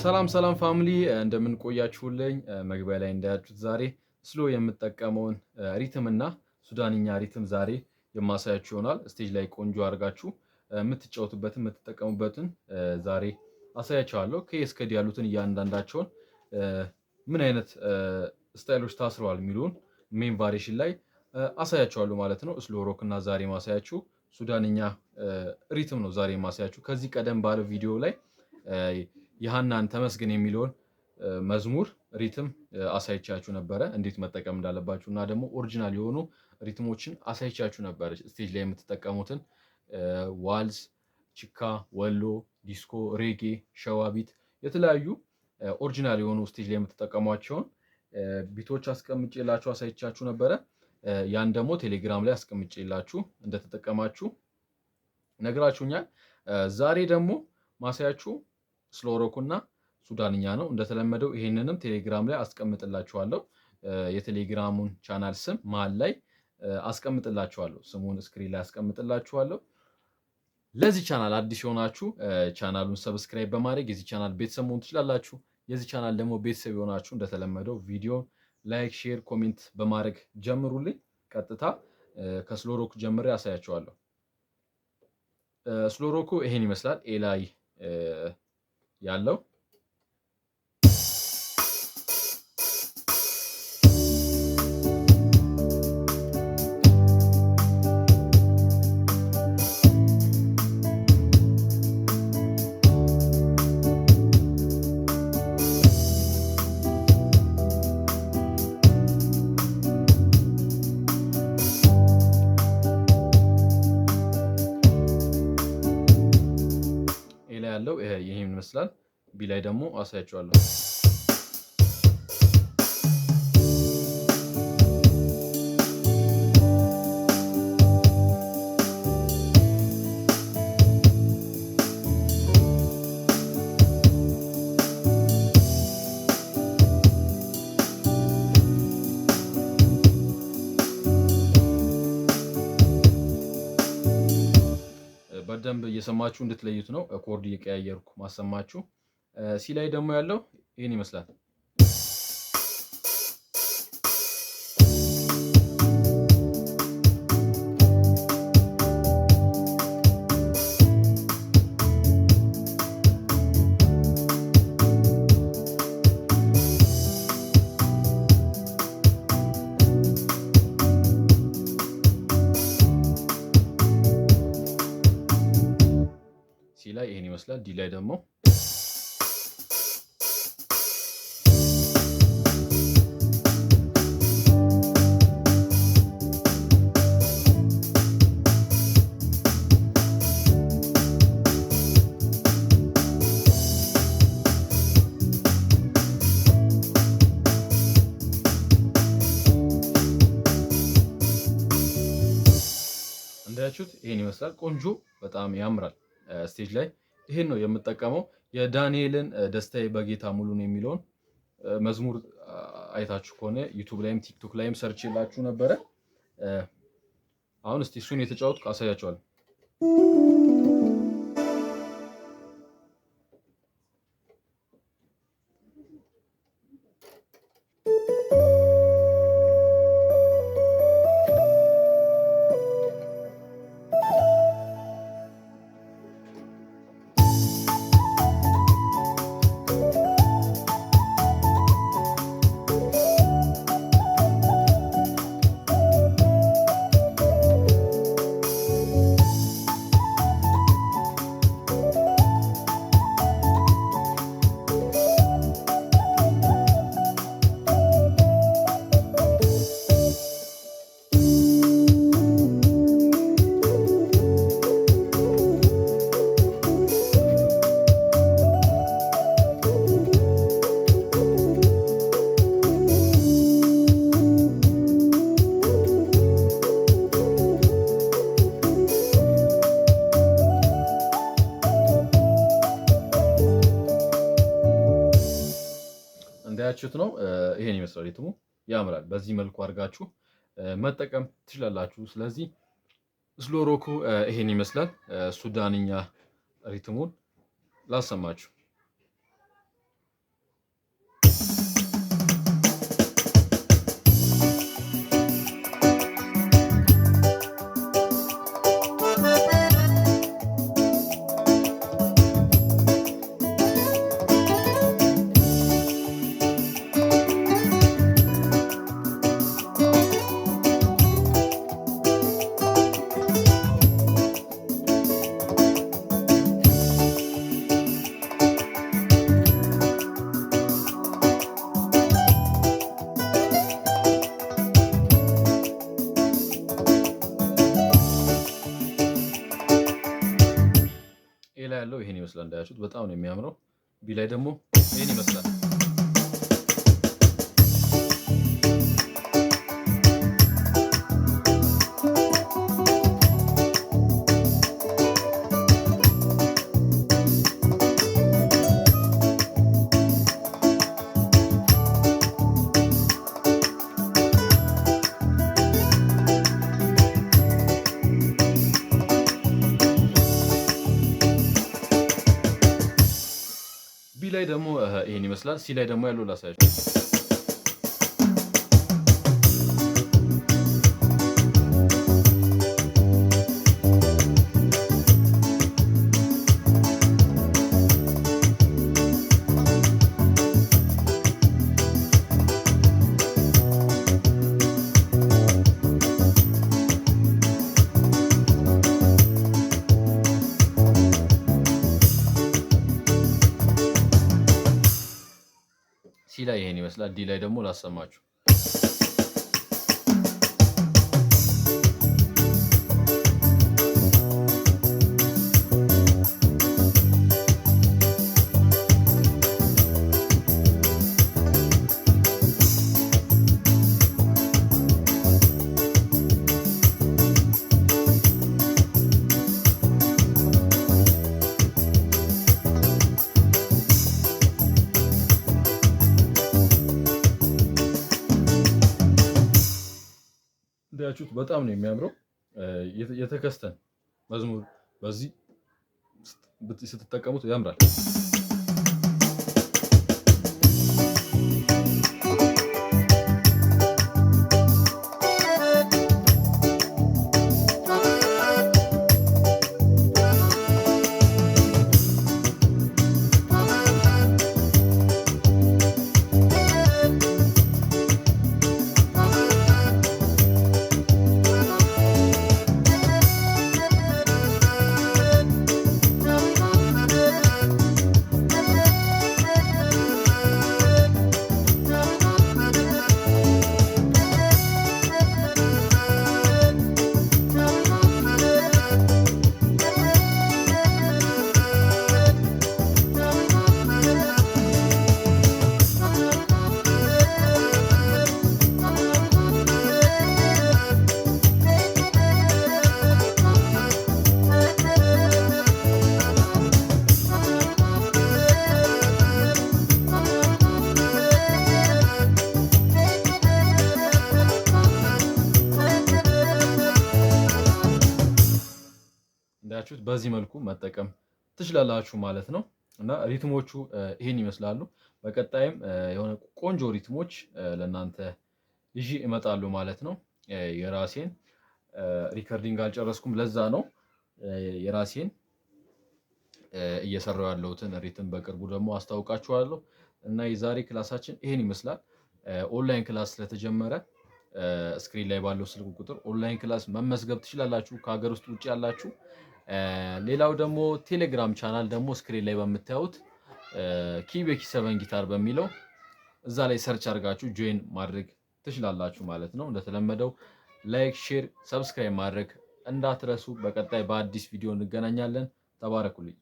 ሰላም ፋሚሊ እንደምን ቆያችሁልኝ? መግቢያ ላይ እንዳያችሁት ዛሬ ስሎ የምጠቀመውን ሪትም እና ሱዳንኛ ሪትም ዛሬ የማሳያችሁ ይሆናል። ስቴጅ ላይ ቆንጆ አድርጋችሁ የምትጫወቱበትን የምትጠቀሙበትን ዛሬ አሳያችኋለሁ። ከኤስ ከዲ ያሉትን እያንዳንዳቸውን ምን አይነት ስታይሎች ታስረዋል የሚሉን ሜን ቫሪዬሽን ላይ አሳያችኋለሁ ማለት ነው። ስሎ ሮክ እና ዛሬ ማሳያችሁ ሱዳንኛ ሪትም ነው ዛሬ ማሳያችሁ። ከዚህ ቀደም ባለው ቪዲዮ ላይ የሃናን ተመስገን የሚለውን መዝሙር ሪትም አሳይቻችሁ ነበረ፣ እንዴት መጠቀም እንዳለባችሁ እና ደግሞ ኦሪጂናል የሆኑ ሪትሞችን አሳይቻችሁ ነበረ። ስቴጅ ላይ የምትጠቀሙትን ዋልዝ፣ ቺካ፣ ወሎ፣ ዲስኮ፣ ሬጌ፣ ሸዋቢት የተለያዩ ኦሪጂናል የሆኑ ስቴጅ ላይ የምትጠቀሟቸውን ቢቶች አስቀምጬላችሁ አሳይቻችሁ ነበረ። ያን ደግሞ ቴሌግራም ላይ አስቀምጬላችሁ እንደተጠቀማችሁ ነግራችሁኛል። ዛሬ ደግሞ ማሳያችሁ ስሎ ሮክ እና ሱዳንኛ ነው። እንደተለመደው ይሄንንም ቴሌግራም ላይ አስቀምጥላችኋለሁ። የቴሌግራሙን ቻናል ስም መሀል ላይ አስቀምጥላችኋለሁ። ስሙን ስክሪን ላይ አስቀምጥላችኋለሁ። ለዚህ ቻናል አዲስ የሆናችሁ ቻናሉን ሰብስክራይብ በማድረግ የዚህ ቻናል ቤተሰብ መሆን ትችላላችሁ። የዚህ ቻናል ደግሞ ቤተሰብ የሆናችሁ እንደተለመደው ቪዲዮን ላይክ፣ ሼር፣ ኮሜንት በማድረግ ጀምሩልኝ። ቀጥታ ከስሎ ሮክ ጀምሬ አሳያችኋለሁ። ስሎ ሮኩ ይሄን ይመስላል። ኤ ላይ ያለው ያለው ይሄን ይመስላል። ቢ ላይ ደግሞ አሳያችኋለሁ። በደንብ እየሰማችሁ እንድትለዩት ነው ኮርድ እየቀያየርኩ ማሰማችሁ። ሲ ላይ ደግሞ ያለው ይሄን ይመስላል። ሲ ላይ ይሄን ይመስላል። ዲ ላይ ደግሞ እንዳያችሁት ይሄን ይመስላል። ቆንጆ በጣም ያምራል። ስቴጅ ላይ ይሄን ነው የምጠቀመው። የዳንኤልን ደስታዬ በጌታ ሙሉ ነው የሚለውን መዝሙር አይታችሁ ከሆነ ዩቲዩብ ላይም ቲክቶክ ላይም ሰርች ይላችሁ ነበረ። አሁን እስቲ እሱን የተጫወትኩ አሳያችኋለሁ። እንዳያችሁት ነው። ይሄን ይመስላል። ሪትሙ ያምራል። በዚህ መልኩ አድርጋችሁ መጠቀም ትችላላችሁ። ስለዚህ ስሎ ሮኩ ይሄን ይመስላል። ሱዳንኛ ሪትሙን ላሰማችሁ። ይመስላል። እንዳያችሁት በጣም ነው የሚያምረው። ቢ ላይ ደግሞ ይሄን ይመስላል። ቢ ላይ ደግሞ ይሄን ይመስላል። ሲ ላይ ደግሞ ያለው ላሳያችሁ። ሲ ላይ ይሄን ይመስላል። ዲ ላይ ደግሞ ላሰማችሁ። እንዳያችሁት በጣም ነው የሚያምረው። የተከስተን መዝሙር በዚህ ስትጠቀሙት ያምራል። እንዳያችሁት በዚህ መልኩ መጠቀም ትችላላችሁ ማለት ነው። እና ሪትሞቹ ይሄን ይመስላሉ። በቀጣይም የሆነ ቆንጆ ሪትሞች ለእናንተ ይዤ እመጣለሁ ማለት ነው። የራሴን ሪከርዲንግ አልጨረስኩም፣ ለዛ ነው የራሴን እየሰራው ያለሁትን ሪትም በቅርቡ ደግሞ አስታውቃችኋለሁ። እና የዛሬ ክላሳችን ይሄን ይመስላል። ኦንላይን ክላስ ስለተጀመረ ስክሪን ላይ ባለው ስልክ ቁጥር ኦንላይን ክላስ መመዝገብ ትችላላችሁ፣ ከሀገር ውስጥ ውጭ ያላችሁ። ሌላው ደግሞ ቴሌግራም ቻናል ደግሞ ስክሪን ላይ በምታዩት ኪቤኪ 7 ጊታር በሚለው እዛ ላይ ሰርች አድርጋችሁ ጆይን ማድረግ ትችላላችሁ ማለት ነው። እንደተለመደው ላይክ፣ ሼር፣ ሰብስክራይብ ማድረግ እንዳትረሱ። በቀጣይ በአዲስ ቪዲዮ እንገናኛለን። ተባረኩልኝ።